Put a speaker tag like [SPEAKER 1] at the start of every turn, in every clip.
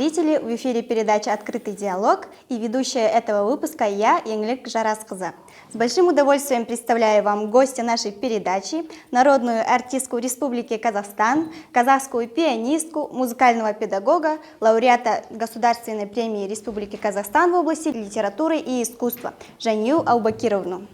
[SPEAKER 1] телезрители, в эфире передача «Открытый диалог» и ведущая этого выпуска я, Еңлік Жарасқызы. С большим удовольствием представляю вам гостя нашей передачи, народную артистку Республики Казахстан, казахскую пианистку, музыкального педагога, лауреата Государственной премии Республики Казахстан в области литературы и искусства Жанию Аубакировну.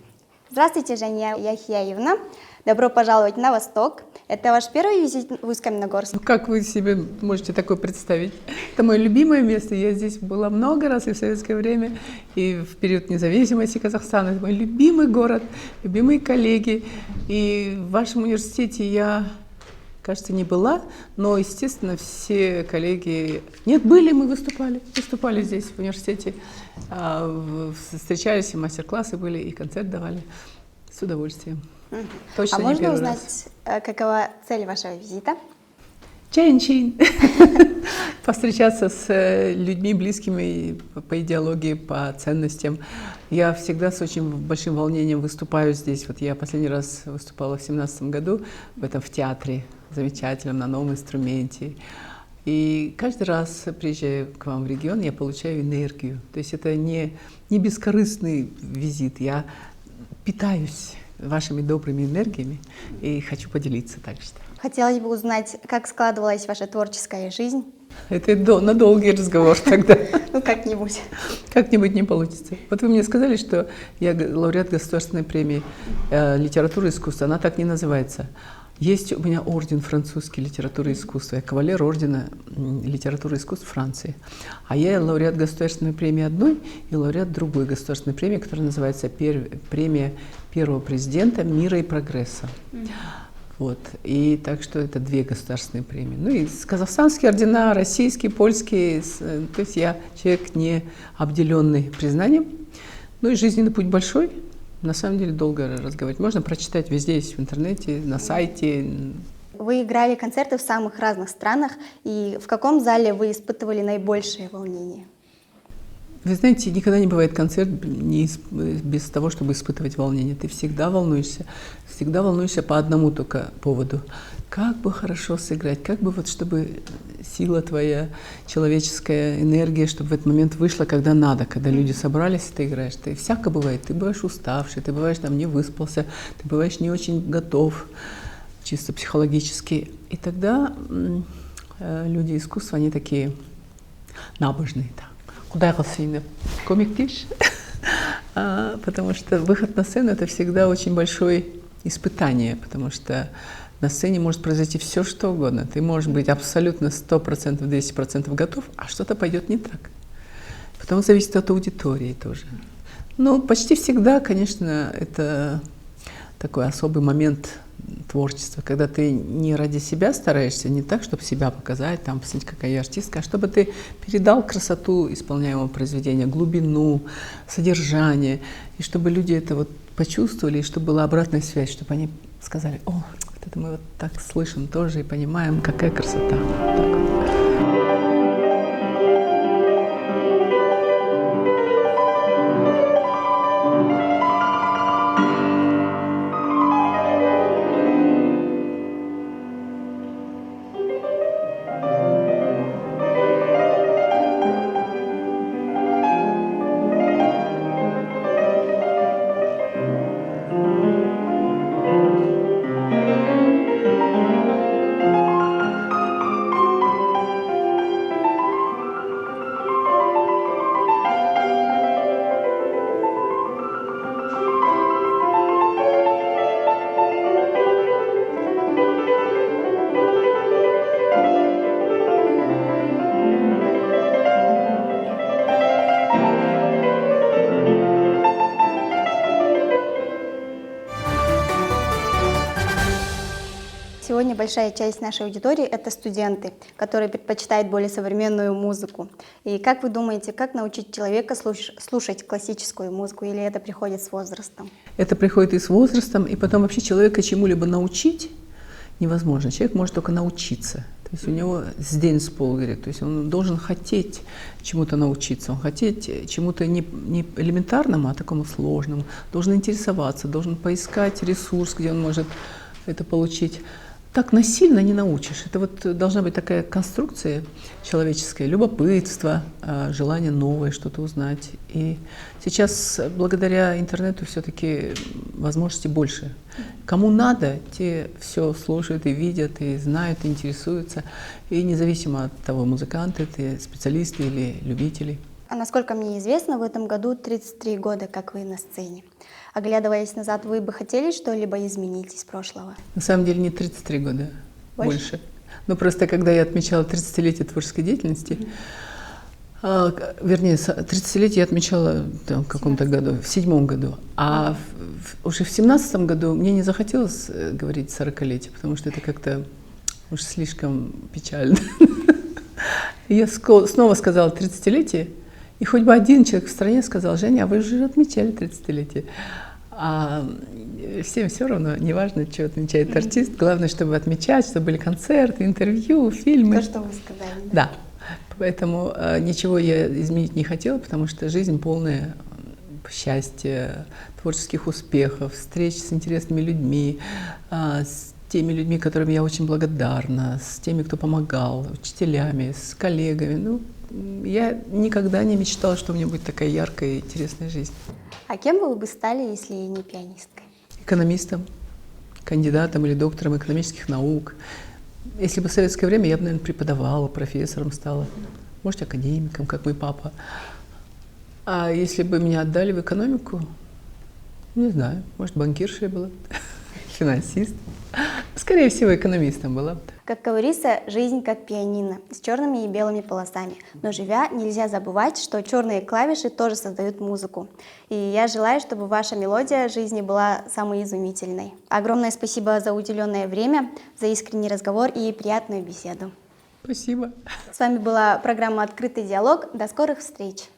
[SPEAKER 1] Здравствуйте, Жания Яхияевна. Добро пожаловать на Восток. Это ваш первый визит в Усть-Каменогорск?
[SPEAKER 2] Как вы себе можете такое представить? Это мое любимое место. Я здесь была много раз и в советское время, и в период независимости Казахстана. Это мой любимый город, любимые коллеги. И в вашем университете я, кажется, не была, но, естественно, все коллеги... Нет, были, мы выступали здесь, в университете. Встречались, и мастер-классы были, и концерт давали. С удовольствием. Точно
[SPEAKER 1] а
[SPEAKER 2] не
[SPEAKER 1] можно
[SPEAKER 2] первый
[SPEAKER 1] узнать, какова цель вашего визита?
[SPEAKER 2] Чаин-чин. Постречаться с людьми, близкими по идеологии, по ценностям. Я всегда с очень большим волнением выступаю здесь. Вот я последний раз выступала в 2017 году в театре замечательном, на новом инструменте. И каждый раз, приезжая к вам в регион, я получаю энергию. То есть это не бескорыстный визит. Я питаюсь вашими добрыми энергиями и хочу поделиться так что.
[SPEAKER 1] Хотелось бы узнать, как складывалась ваша творческая жизнь?
[SPEAKER 2] Это на долгий разговор тогда.
[SPEAKER 1] Ну, как-нибудь.
[SPEAKER 2] Как-нибудь не получится. Вот вы мне сказали, что я лауреат Государственной премии литературы и искусства. Она так не называется. Есть у меня орден французский литературы и искусства. Я кавалер ордена литературы и искусств Франции. А я лауреат Государственной премии одной и лауреат другой государственной премии, которая называется премия первого президента мира и прогресса. Вот. И так что это две государственные премии. Ну и казахстанские ордена, российские, польские. То есть я человек не обделенный признанием. Ну и жизненный путь большой. На самом деле долго разговаривать. Можно прочитать везде, есть в интернете, на сайте.
[SPEAKER 1] Вы играли концерты в самых разных странах. И в каком зале вы испытывали наибольшее волнение?
[SPEAKER 2] Вы знаете, никогда не бывает концерт без того, чтобы испытывать волнение. Ты всегда волнуешься по одному только поводу. Как бы хорошо сыграть, как бы вот чтобы сила твоя, человеческая энергия, чтобы в этот момент вышла, когда надо, когда люди собрались, и ты играешь. Ты всяко бывает, ты бываешь уставший, ты бываешь там не выспался, ты бываешь не очень готов, чисто психологически. И тогда люди искусства, они такие набожные, да. Куда я комик-тиш? Потому что выход на сцену — это всегда очень большое испытание, потому что на сцене может произойти все, что угодно. Ты можешь быть абсолютно 100%, 200% готов, а что-то пойдет не так. Потом зависит от аудитории тоже. Но почти всегда, конечно, это такой особый момент творчества, когда ты не ради себя стараешься, не так, чтобы себя показать, там, посмотреть, какая я артистка, а чтобы ты передал красоту исполняемого произведения, глубину, содержание, и чтобы люди это вот почувствовали, и чтобы была обратная связь, чтобы они сказали: о, вот это мы вот так слышим тоже и понимаем, какая красота. Вот так вот.
[SPEAKER 1] Сегодня большая часть нашей аудитории — это студенты, которые предпочитают более современную музыку. И как вы думаете, как научить человека слушать классическую музыку, или это приходит с возрастом?
[SPEAKER 2] Это приходит и с возрастом, и потом вообще человека чему-либо научить невозможно. Человек может только научиться. То есть у него сдень-спол, говорит, то есть он должен хотеть чему-то научиться, он хотеть чему-то не элементарному, а такому сложному, должен интересоваться, должен поискать ресурс, где он может это получить. так насильно не научишь. Это вот должна быть такая конструкция человеческая, любопытство, желание новое что-то узнать. И сейчас благодаря интернету все-таки возможностей больше. Кому надо, те все слушают и видят, и знают, и интересуются. И независимо от того, музыканты ты, специалисты или любители.
[SPEAKER 1] А насколько мне известно, в этом году 33 года, как вы на сцене. Оглядываясь назад, вы бы хотели что-либо изменить из прошлого?
[SPEAKER 2] На самом деле не 33 года,
[SPEAKER 1] Больше?
[SPEAKER 2] больше. Но просто когда я отмечала 30-летие творческой деятельности, вернее, 30-летие я отмечала там, в каком-то году, в 7-м году. А уже в 17-м году мне не захотелось говорить 40-летие, потому что это как-то уж слишком печально. И я снова сказала 30-летие, и хоть бы один человек в стране сказал: Женя, а вы же отмечали 30-летие. А всем все равно, неважно, что отмечает артист, главное, чтобы отмечать, чтобы были концерты, интервью, фильмы.
[SPEAKER 1] То, что вы сказали.
[SPEAKER 2] Да, поэтому ничего я изменить не хотела, потому что жизнь полная счастья, творческих успехов, встреч с интересными людьми, с теми людьми, которым я очень благодарна, с теми, кто помогал, учителями, с коллегами. Ну, я никогда не мечтала, что у меня будет такая яркая и интересная жизнь.
[SPEAKER 1] А кем вы бы стали, если не пианисткой?
[SPEAKER 2] Экономистом, кандидатом или доктором экономических наук. Если бы в советское время, я бы, наверное, преподавала, профессором стала, может, академиком, как мой папа. А если бы меня отдали в экономику, не знаю, может, банкиршей была, финансист. Скорее всего, экономистом была.
[SPEAKER 1] Как говорится, жизнь как пианино, с черными и белыми полосами. Но живя, нельзя забывать, что черные клавиши тоже создают музыку. И я желаю, чтобы ваша мелодия жизни была самой изумительной. Огромное спасибо за уделенное время, за искренний разговор и приятную беседу.
[SPEAKER 2] Спасибо.
[SPEAKER 1] С вами была программа «Открытый диалог». До скорых встреч!